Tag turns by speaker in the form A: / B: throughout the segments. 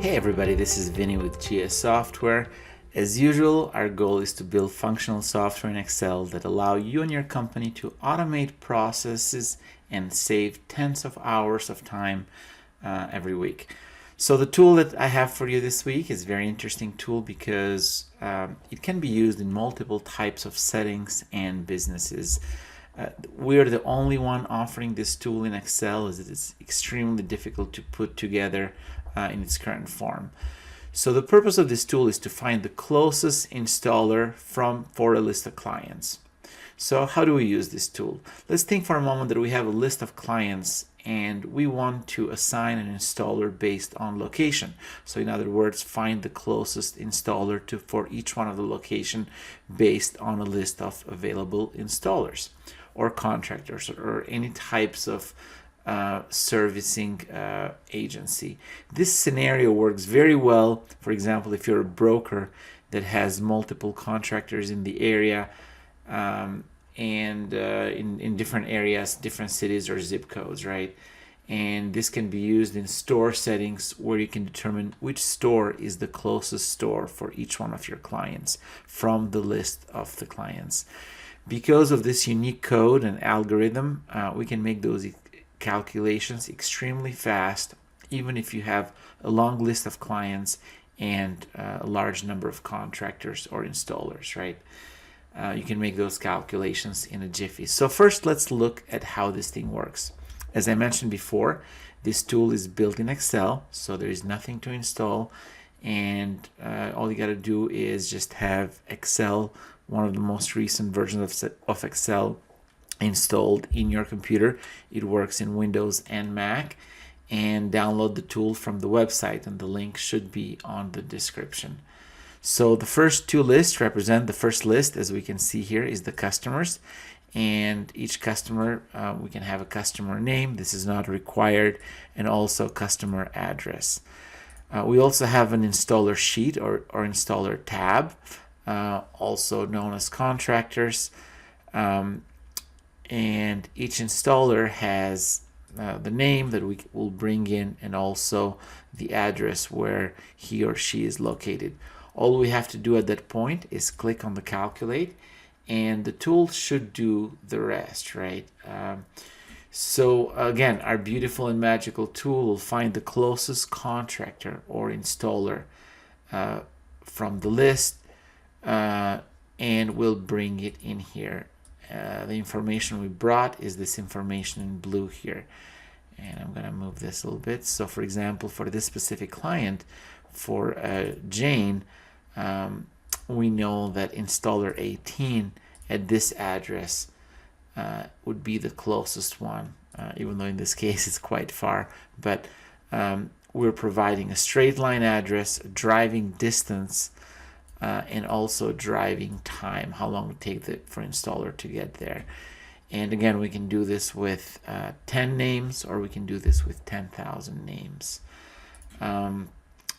A: Hey everybody, this is Vinny with GS Software. As usual, our goal is to build functional software in Excel that allow you and your company to automate processes and save tens of hours of time every week. So the tool that I have for you this week is a very interesting tool because it can be used in multiple types of settings and businesses. We are the only one offering this tool in Excel, as it is extremely difficult to put together in its current form. So the purpose of this tool is to find the closest installer for a list of clients. So how do we use this tool? Let's think for a moment that we have a list of clients and we want to assign an installer based on location. So in other words, find the closest installer for each one of the location based on a list of available installers or contractors or any types of servicing agency. This scenario works very well, for example, if you're a broker that has multiple contractors in the area and in different areas, different cities or zip codes, right? And this can be used in store settings where you can determine which store is the closest store for each one of your clients from the list of the clients. Because of this unique code and algorithm, we can make those calculations extremely fast, even if you have a long list of clients and a large number of contractors or installers, right? You can make those calculations in a jiffy. So first, let's look at how this thing works. As I mentioned before, this tool is built in Excel, so there is nothing to install, and all you got to do is just have Excel, one of the most recent versions of Excel, installed in your computer. It works in Windows and Mac, and download the tool from the website, and the link should be on the description. So the first two lists represent the first list, as we can see here, is the customers, and each customer, we can have a customer name. This is not required, and also customer address. We also have an installer sheet or installer tab, also known as contractors, and each installer has the name that we will bring in and also the address where he or she is located. All we have to do at that point is click on the calculate, and the tool should do the rest, right? So again, our beautiful and magical tool will find the closest contractor or installer from the list, and we'll bring it in here. The information we brought is this information in blue here, and I'm going to move this a little bit. So for example, for this specific client, for Jane, we know that installer 18 at this address would be the closest one, even though in this case it's quite far, but we're providing a straight line address, a driving distance, and also driving time, how long it takes for installer to get there. And again, we can do this with 10 names, or we can do this with 10,000 names.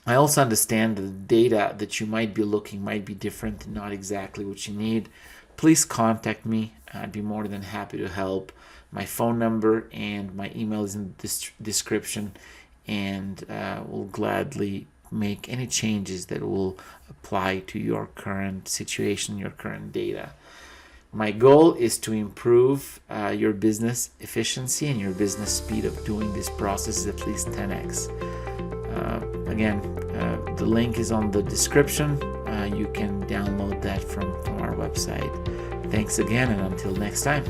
A: I also understand that the data that you might be looking might be different, not exactly what you need. Please contact me. I'd be more than happy to help. My phone number and my email is in the description, and we'll gladly make any changes that will apply to your current situation, your current data. My goal is to improve your business efficiency and your business speed of doing this process at least 10x. Again, the link is on the description. You can download that from our website. Thanks again, and until next time.